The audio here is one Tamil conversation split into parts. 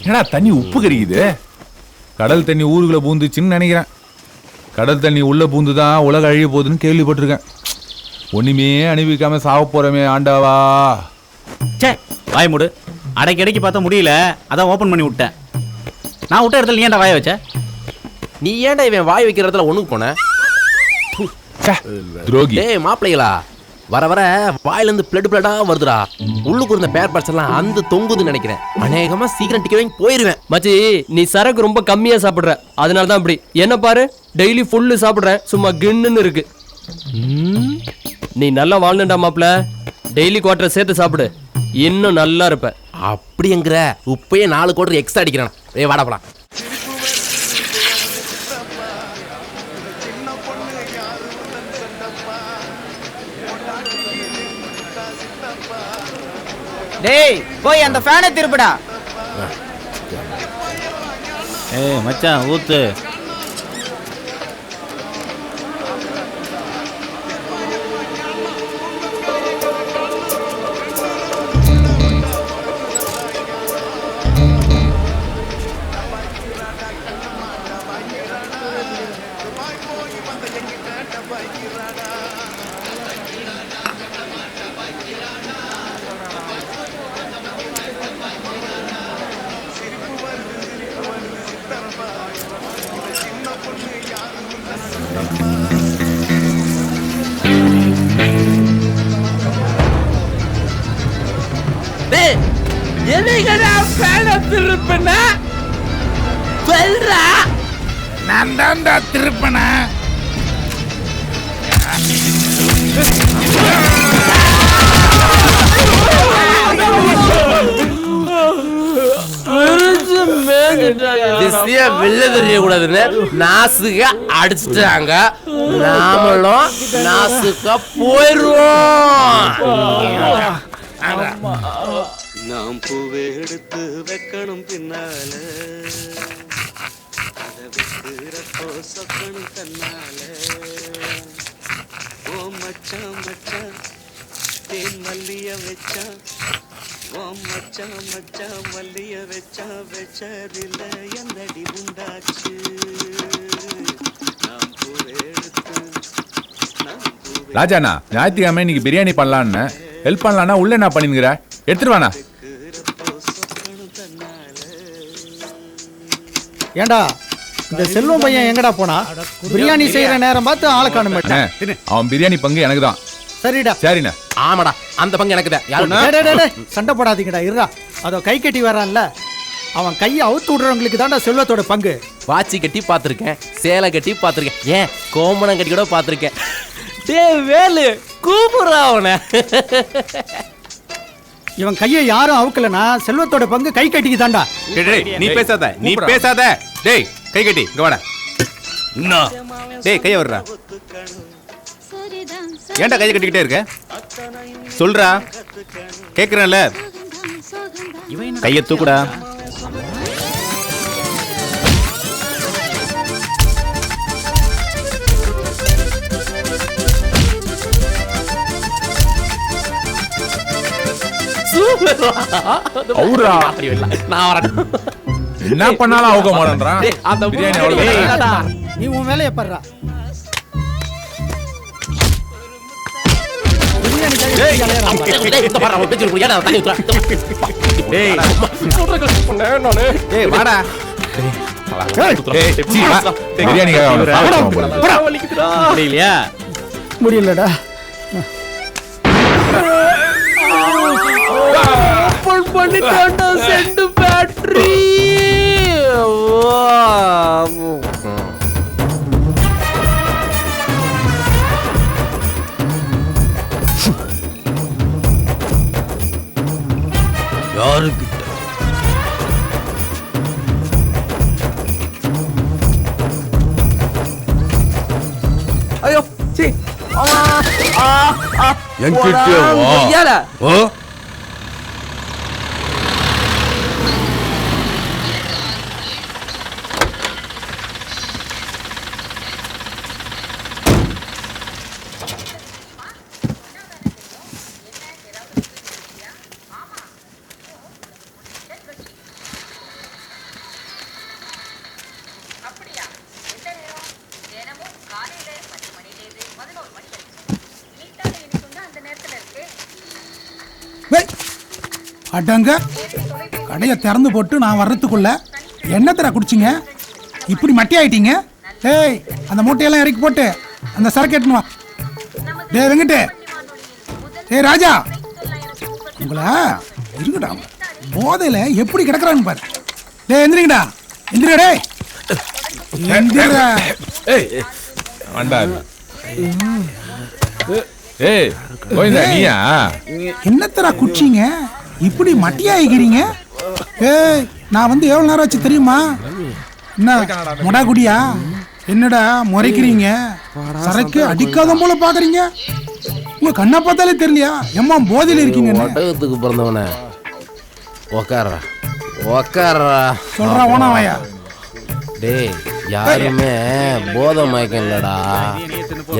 ஏன்னா தண்ணி உப்பு கறிக்குது. கடல் தண்ணி ஊருக்குள்ள பூந்துச்சுன்னு நினைக்கிறேன். கடல் தண்ணி உள்ள பூந்துதான் உலக அழிய போகுதுன்னு கேள்விப்பட்டிருக்கேன். ஒண்ணுமே அனுபவிக்காம சாவ போறமே ஆண்டாவா. வாய் மூடு. அடைக்கடைக்கு பார்த்தா முடியல, அதான் ஓபன் பண்ணி விட்டேன். நான் விட்ட இடத்துல நீ ஏன்டா வாய வச்ச? நீ ஏன்டா இவன் வாய் வைக்கிற இடத்துல ஒண்ணுக்கு போன? துரோகி. டேய் மாப்பிள்ளைகளா, வர வர வாயில இருந்து பிளட்டா வருதுடா. உள்ளுக்கு இருந்த பேர் பார்ட்ஸ் எல்லாம் அந்த தொங்குதுன்னு நினைக்கிறேன். அநேகமா சீக்கிரம் டிக்கெட் வாங்கி போயிருவேன். மச்சி, நீ சரக்கு ரொம்ப கம்மியா சாப்பிடுற, அதனால தான் இப்படி. என்ன பாரு, டெய்லி ஃபுல்லு சாப்பிடுறேன், சும்மா கிண்ணுன்னு இருக்கு. நீ நல்லா வாழ்ந்துடா மாப்பிள்ள. டெய்லி குவார்டர் சேர்த்து சாப்பிடு, இன்னும் நல்லா இருப்ப. அப்படிங்கிற உப்பையே 4 குவார்டர் எக்ஸ்ட்ரா அடிக்கிறான். வாடா போலாம். டேய் போய் அந்த ஃபேனை திருப்புடா. ஏய் மச்சான் ஊத்து. நான் தான்டா திருப்பன. வெளில தெரியக்கூடாதுன்னு நாசுக்கா அடிச்சுட்டாங்க. நாமளும் நாசுக்கா போயிருவோம். நாம் பூவை எடுத்து வைக்கணும் பின்னால, அதை வைக்கிறப்போ சொக்கணும் தன்னால. ஓ மச்சான் மச்சான் தேன் மல்லிய வச்சான். ஓ மச்சான் மச்சான் மல்லிய வச்சான். வச்சதில்ல என்னடி உண்டாச்சு. நாம் பூவை எடுத்து ராஜாண்ணா, ஞாயிற்றுக்கிழமை இன்னைக்கு பிரியாணி பண்ணலான்னு ஹெல்ப் பண்ணலான்னா உள்ள என்ன பண்ணிருக்கிற? எடுத்துருவானா? ஏண்டா இந்த செல்வம் பையன் எங்கடா போனா? பிரியாணி செய்யற நேரம் பார்த்து ஆளை காண மாட்டேன். அவன் பிரியாணி பங்கு எனக்கு தான். சரிடா. சரிண்ணா. ஆமாடா, அந்த பங்கு எனக்கு தான். சண்டை போடாதீங்கடா, இருடா. அதோ கை கட்டி வரான்ல, அவன் கையை அவுத்து விடுறவங்களுக்கு தான்டா செல்வத்தோட பங்கு. வாட்சி கட்டி பார்த்துருக்கேன், சேலை கட்டி பார்த்துருக்கேன், ஏன் கோமணம் கட்டி கூட பார்த்துருக்கேன். டேய் வேலு, கூப்பிடுறா அவனை. இவன் கையை யாரும் அவுக்கலனா செல்வத்தோட பங்கு கை கட்டிக்கு தாண்டா. நீ பேசாத, நீ பேசாத. டேய் கை கட்டி இங்க வாடா. டேய் கைய வர்றா. ஏன்டா கையை கட்டிக்கிட்டே இருக்க? சொல்றா, கேக்குறேன்ல. கையை தூக்குடா. என்ன பண்ணாலும் அவங்க மாட்டேன்றான். பிரியாணி அவ்வளவு. நீ உன் வேலையை பாருடா. முடியலடா. பண்ணிட்டான்டா செண்டு பேட்டரி. யாருக்கிட்ட? ஐயோ சி என்கிட்ட வா. ஓ அடங்க கடையை திறந்து போட்டு நான் வர்றதுக்குள்ள என்னத்தடா குடிச்சிங்க இப்படி மட்டி ஆயிட்டீங்க? டேய் அந்த மூட்டையெல்லாம் இறக்கி போட்டு அந்த சரக்கு எடுத்துன்னு வா. டேய் வெங்கட்டு, டேய் ராஜா, உங்களா இருங்கடா, போதையில எப்படி கிடக்குறாங்க பாரு. டேய் எந்திரிங்கடா, எந்திரிடா டேய், எந்திரிடா. ஆண்டா ஏய் கோவிந்தா நீயா? என்னத்தடா குடிச்சிங்க இப்படி மட்டியாயிக்கிறீங்க? ஏய் நான் வந்து எவ்வளவு நேரம் ஆச்சு தெரியுமா? என்ன மொடா குடியா? என்னடா முறைக்கிறீங்க? சரக்கு அடிக்காத போல பாக்குறீங்க? உங்க கண்ணை பார்த்தாலே தெரியலையா எம்மா போதையில இருக்கீங்க? ஒட்டகத்துக்கு பிறந்தவனே உக்காரா உக்காரா சொல்றா ஓனாவாயா? டேய் யாருமே போதை மயக்கம் இல்லடா,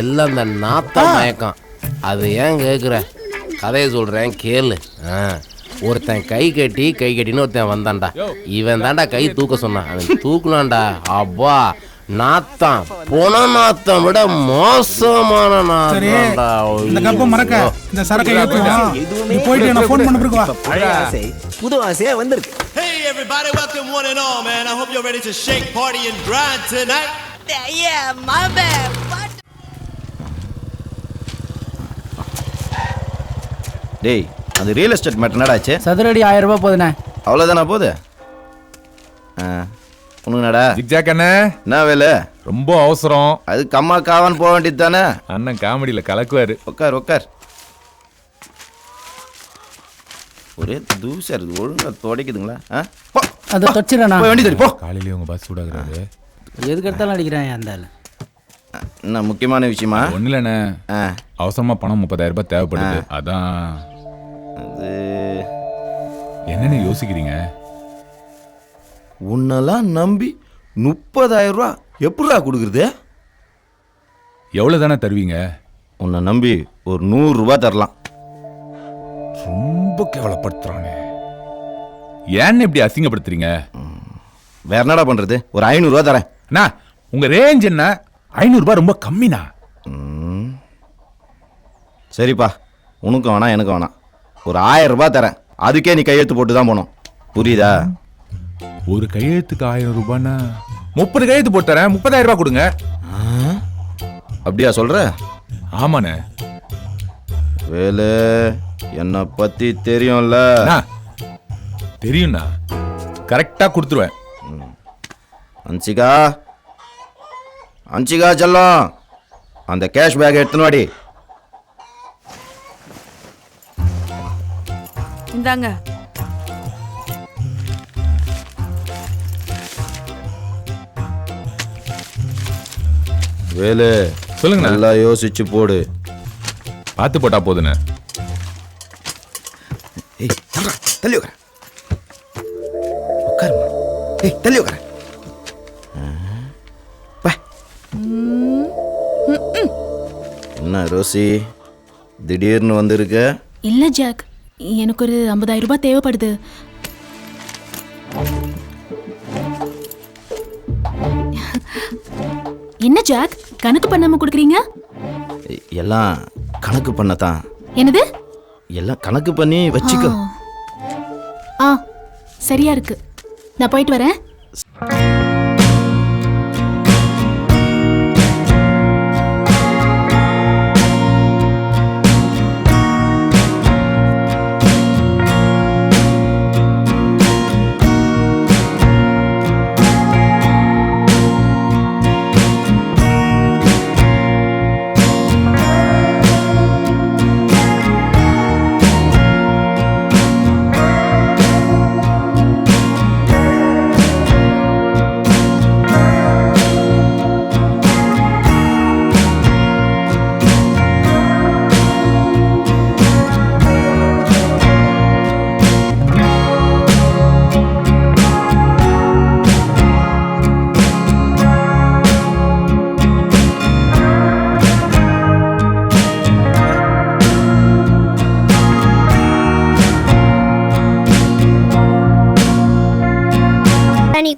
எல்லாம் இந்த நாத்த மயக்கம். அது ஏன் கேட்குற? கதையை சொல்றேன் கேளு. ஒருத்தன் கை கட்டின்னு ஒருத்தன் வந்தான்டா. இவன் தாண்டா கை தூக்க சொன்னான். அவன் தூக்குனான்டா. அப்பா நாத்தம் பொண நாத்தம் விட மோசமான நாத்தம்டா. இந்த கப்ப மறக்க இந்த சரக்கு நீ போயிட்டு நான் ஃபோன் பண்ண பிறகு வா. புது ஆசையா வந்திருக்கு. Hey everybody, welcome one and all, man. I hope you're ready to shake, party and grind tonight. Yeah, my bad. டேய் அந்த ரியல் எஸ்டேட் மேட்டர் என்னடாச்சு? சதுரடி 1000 ரூபாய் போதுண்ணே. அவ்வளோதானா போகுது? உனக்கு நடா ஜிக்ஜாக் அண்ணே, என்ன வேலை? ரொம்ப அவசரம். அதுக்கு அம்மா காவான்னு போக வேண்டியது தானே? அண்ணன் காமெடியில கலக்குவாரு. உட்கார் உட்கார். ஒரே தூசா இருக்குது, ஒழுங்கா துடைக்குதுங்களா? அதை தொச்சிடண்ணா. போய் வண்டி தடி போ. காலையிலேயே உங்க பஸ் சூடாகிறாரு. எதுக்கு எடுத்தாலும் அடிக்கிறேன் அந்த என்ன முக்கியமான விஷயமா? ஒன்றும் இல்லைண்ணே, அவசரமா பணம் 30,000 ரூபாய் தேவைப்படுது. அதான். அது என்னன்னு யோசிக்கிறீங்க? உன்னெல்லாம் நம்பி 30,000 ரூபா எப்படிடா கொடுக்குறது? எவ்வளோ தானே தருவீங்க? உன்னை நம்பி ஒரு 100 ரூபா தரலாம். ரொம்ப கேவலப்படுத்துறானே. ஏன்னு இப்படி அசிங்கப்படுத்துறீங்க? வேற என்னடா பண்றது? ஒரு 500 ரூபா தரேன். அண்ணா உங்க ரேஞ்ச் என்ன? 500 ரூபாய் ரொம்ப கம்மிண்ணா. சரிப்பா, உனக்கும் வேணாம் எனக்கும் வேணாம். ஒரு 1000 ரூபாய் தரேன். அதுக்கே நீ கையெழுத்து போட்டு தான் போகணும். புரியுதா? ஒரு கையெழுத்துக்கு 1000 ரூபாய்னா 30 கையெழுத்து போட்டு தரேன். 30,000 ரூபாய் கொடுங்க. அப்படியா சொல்ற? ஆமாண்ணே. வேலு என்னை பத்தி தெரியும்ல? தெரியும்ண்ணா, கரெக்டா கொடுத்துருவேன். அன்சிகா, அன்சிகா செல்லம், அந்த கேஷ் பேக் எடுத்துன்னு வாடி. இந்தாங்க. வேலு சொல்லுங்க. நல்லா யோசிச்சு போடு. பார்த்து போட்டா போதுண்ணே. ஏய் தள்ளி உட்கார. உட்காருமா. ஏய் தள்ளி உட்கார. என்ன ரோசி திடீர்னு வந்திருக்க? இல்ல ஜாக், எனக்கு ஒரு 50,000 ரூபாய் தேவைப்படுது. என்ன ஜாக் கணக்கு பண்ணாம கொடுக்குறீங்க? எல்லாம் கணக்கு பண்ணத்தான். என்னது? எல்லாம் கணக்கு பண்ணி வச்சுக்கோ. சரியா இருக்கு, நான் போயிட்டு வரேன்.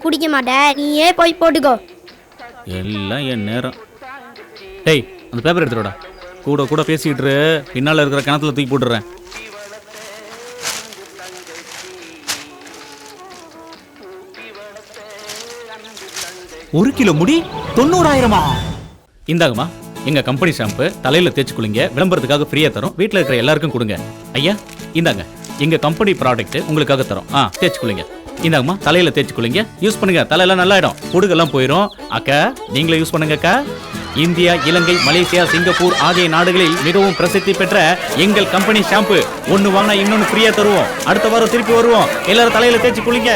குடிக்க மாட்டேன், நீயே போய் போட்டுக்கோ. எல்லாம் என் நேரம். டேய் அந்த பேப்பர் எடுத்துடா. கூட கூட பேசிக்கிட்டு பின்னால் இருக்கிற கிணத்துல தூக்கி போட்டுடுறேன். 1 கிலோ முடி 90,000-ஆ? இந்தாங்கம்மா எங்க கம்பெனி ஷாம்பு தலையில தேய்ச்சி குளிங்க, விளம்பரத்துக்காக ஃப்ரீயா தரோம், வீட்ல இருக்கிற எல்லாருக்கும் கொடுங்க. ஐயா இந்தாங்க எங்க கம்பெனி ப்ராடக்ட் உங்களுக்காக தரோம். தேய்ச்சி குளிங்க. இந்தாங்கம்மா தலையில தேய்ச்சி குளிங்க, யூஸ் பண்ணுங்க, தலையெல்லாம் நல்லாயிடும், பொடுகெல்லாம் போயிடும். அக்கா நீங்களே யூஸ் பண்ணுங்க அக்கா. இந்தியா, இலங்கை, மலேசியா, சிங்கப்பூர் ஆகிய நாடுகளில் மிகவும் பிரசித்தி பெற்ற எங்கள் கம்பெனி ஷாம்பு. ஒன்னு வாங்கினா இன்னொன்னு ஃப்ரீயா தருவோம். அடுத்த வாரம் திருப்பி வருவோம். எல்லாரும் தலையில தேய்ச்சி குளிங்க.